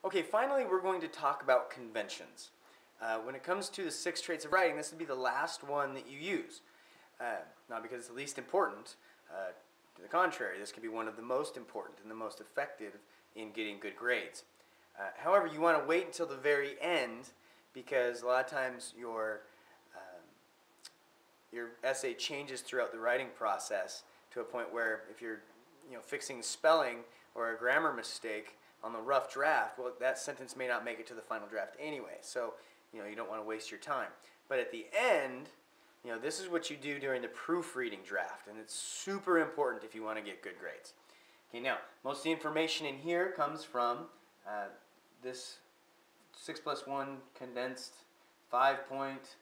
Okay, finally we're going to talk about conventions. When it comes to the 6 traits of writing, this would be the last one that you use. Not because it's the least important. To the contrary, this could be one of the most important and the most effective in getting good grades. However, you want to wait until the very end because a lot of times your essay changes throughout the writing process to a point where if you're fixing spelling or a grammar mistake on the rough draft, well, that sentence may not make it to the final draft anyway. So, you don't want to waste your time. But at the end, this is what you do during the proofreading draft, and it's super important if you want to get good grades. Okay, now, most of the information in here comes from this 6+1 condensed 5-point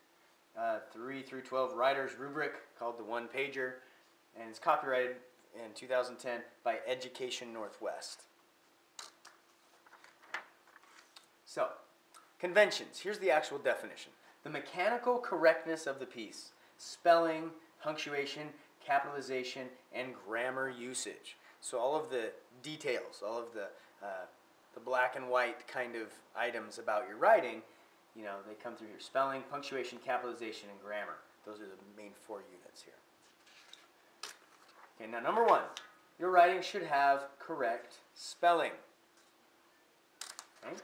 3 through 12 writer's rubric called the One Pager, and it's copyrighted in 2010 by Education Northwest. So, conventions. Here's the actual definition. The mechanical correctness of the piece, spelling, punctuation, capitalization, and grammar usage. So all of the details, all of the black and white kind of items about your writing, they come through here. Spelling, punctuation, capitalization, and grammar. Those are the main 4 units here. Okay, now number 1, your writing should have correct spelling. Okay?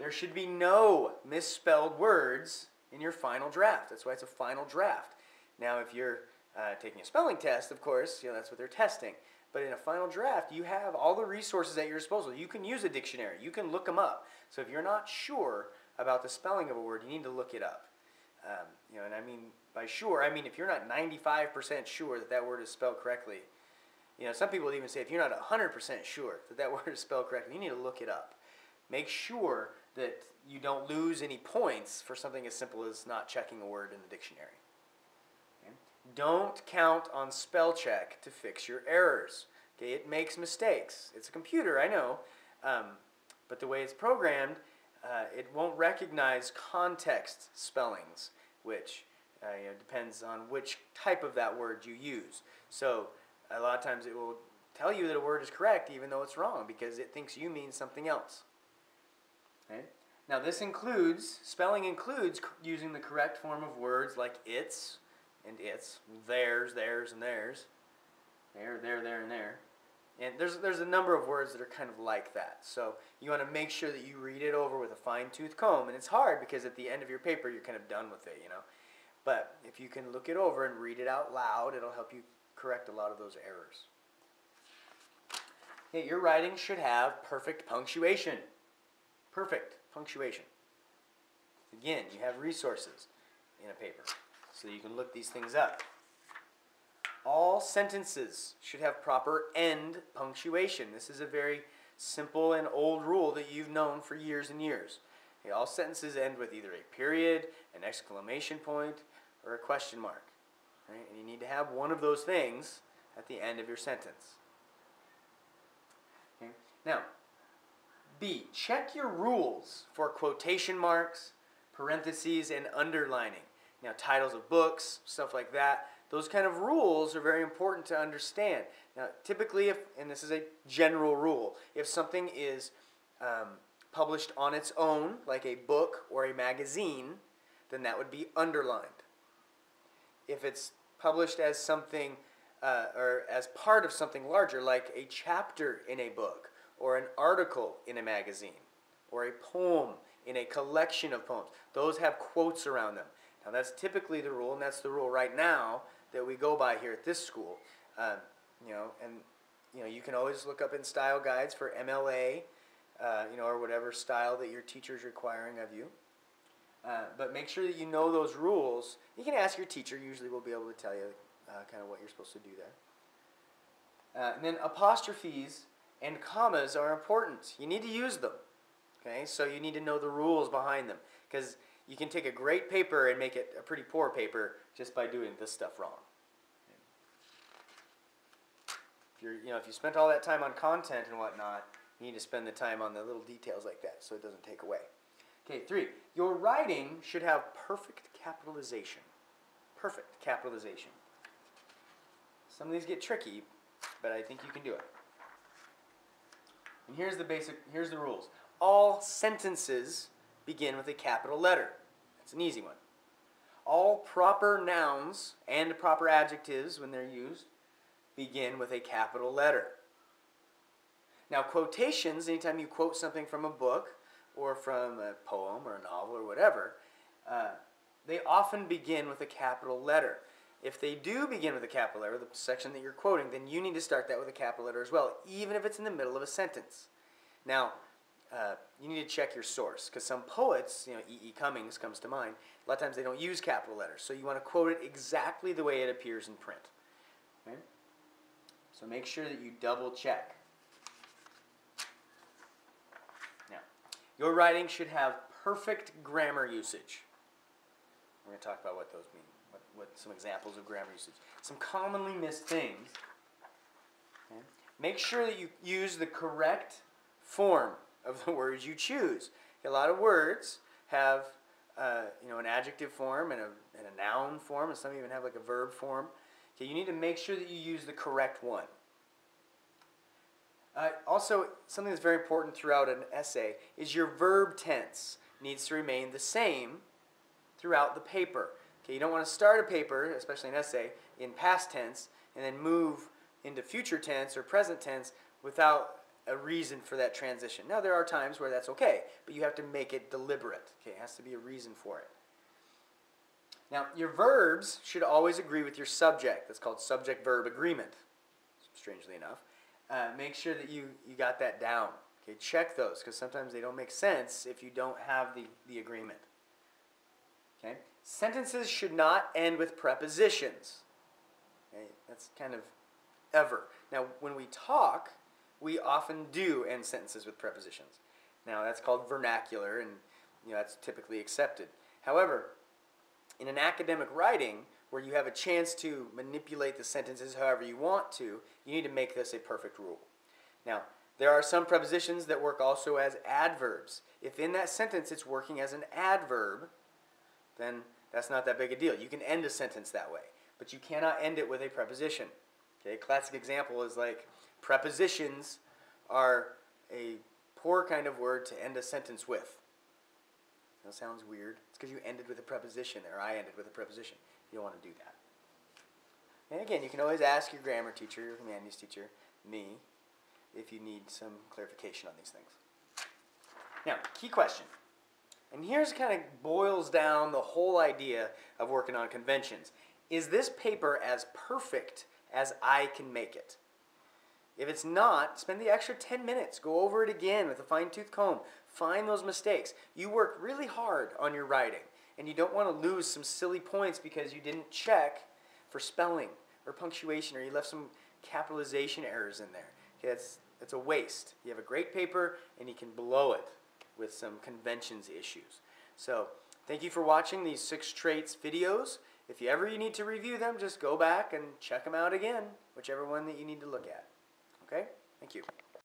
There should be no misspelled words in your final draft. That's why it's a final draft. Now, if you're taking a spelling test, of course, that's what they're testing. But in a final draft, you have all the resources at your disposal. You can use a dictionary. You can look them up. So if you're not sure about the spelling of a word, you need to look it up. And I mean by sure, I mean if you're not 95% sure that that word is spelled correctly. Some people even say if you're not 100% sure that that word is spelled correctly, you need to look it up. Make sure that you don't lose any points for something as simple as not checking a word in the dictionary. Okay? Don't count on spell check to fix your errors. Okay? It makes mistakes. It's a computer, I know, but the way it's programmed, it won't recognize context spellings, which depends on which type of that word you use. So a lot of times it will tell you that a word is correct even though it's wrong because it thinks you mean something else. Okay? Now spelling includes using the correct form of words like its and its, theirs, and theirs, there, and there. And there's a number of words that are kind of like that. So you want to make sure that you read it over with a fine-tooth comb. And it's hard because at the end of your paper you're kind of done with it, But if you can look it over and read it out loud, it'll help you correct a lot of those errors. Okay, your writing should have perfect punctuation. Perfect punctuation. Again, you have resources in a paper, so you can look these things up. All sentences should have proper end punctuation. This is a very simple and old rule that you've known for years and years. Okay, all sentences end with either a period, an exclamation point, or a question mark. Right? And you need to have one of those things at the end of your sentence. Okay? Now, B, check your rules for quotation marks, parentheses, and underlining. Now, titles of books, stuff like that, those kind of rules are very important to understand. Now, typically, and this is a general rule, if something is published on its own, like a book or a magazine, then that would be underlined. If it's published as something, or as part of something larger, like a chapter in a book, or an article in a magazine, or a poem in a collection of poems. Those have quotes around them. Now that's typically the rule, and that's the rule right now that we go by here at this school. You can always look up in style guides for MLA, or whatever style that your teacher is requiring of you. But make sure that you know those rules. You can ask your teacher. Usually we'll be able to tell you kind of what you're supposed to do there. And then apostrophes and commas are important. You need to use them. Okay, so you need to know the rules behind them, because you can take a great paper and make it a pretty poor paper just by doing this stuff wrong. If you spent all that time on content and whatnot, you need to spend the time on the little details like that so it doesn't take away. Okay, 3. Your writing should have perfect capitalization. Perfect capitalization. Some of these get tricky, but I think you can do it. And here's the rules. All sentences begin with a capital letter. That's an easy one. All proper nouns and proper adjectives, when they're used, begin with a capital letter. Now, quotations, anytime you quote something from a book or from a poem or a novel or whatever, they often begin with a capital letter. If they do begin with a capital letter, the section that you're quoting, then you need to start that with a capital letter as well, even if it's in the middle of a sentence. Now, you need to check your source, because some poets, E.E. Cummings comes to mind, a lot of times they don't use capital letters, so you want to quote it exactly the way it appears in print. Okay? So make sure that you double check. Now, your writing should have perfect grammar usage. We're going to talk about what those mean, what some examples of grammar usage. Some commonly missed things. Okay? Make sure that you use the correct form of the words you choose. A lot of words have an adjective form and a noun form, and some even have like a verb form. Okay, you need to make sure that you use the correct one. Also, something that's very important throughout an essay is your verb tense needs to remain the same throughout the paper. Okay, you don't want to start a paper, especially an essay, in past tense and then move into future tense or present tense without a reason for that transition. Now, there are times where that's okay, but you have to make it deliberate. Okay, it has to be a reason for it. Now, your verbs should always agree with your subject. That's called subject-verb agreement, strangely enough. Make sure that you got that down. Okay, check those, because sometimes they don't make sense if you don't have the agreement. Okay? Sentences should not end with prepositions. Okay? That's kind of ever. Now, when we talk, we often do end sentences with prepositions. Now, that's called vernacular, and that's typically accepted. However, in an academic writing, where you have a chance to manipulate the sentences however you want to, you need to make this a perfect rule. Now, there are some prepositions that work also as adverbs. If in that sentence it's working as an adverb, then that's not that big a deal. You can end a sentence that way, but you cannot end it with a preposition. Okay, a classic example is like prepositions are a poor kind of word to end a sentence with. That sounds weird. It's because you ended with a preposition, or I ended with a preposition. You don't want to do that. And again, you can always ask your grammar teacher, your humanities teacher, me, if you need some clarification on these things. Now, key question. And here's kind of boils down the whole idea of working on conventions. Is this paper as perfect as I can make it? If it's not, spend the extra 10 minutes. Go over it again with a fine-tooth comb. Find those mistakes. You work really hard on your writing, and you don't want to lose some silly points because you didn't check for spelling or punctuation, or you left some capitalization errors in there. Okay, that's a waste. You have a great paper, and you can blow it with some conventions issues. So, thank you for watching these 6 traits videos. If you ever need to review them, just go back and check them out again, whichever one that you need to look at. Okay? Thank you.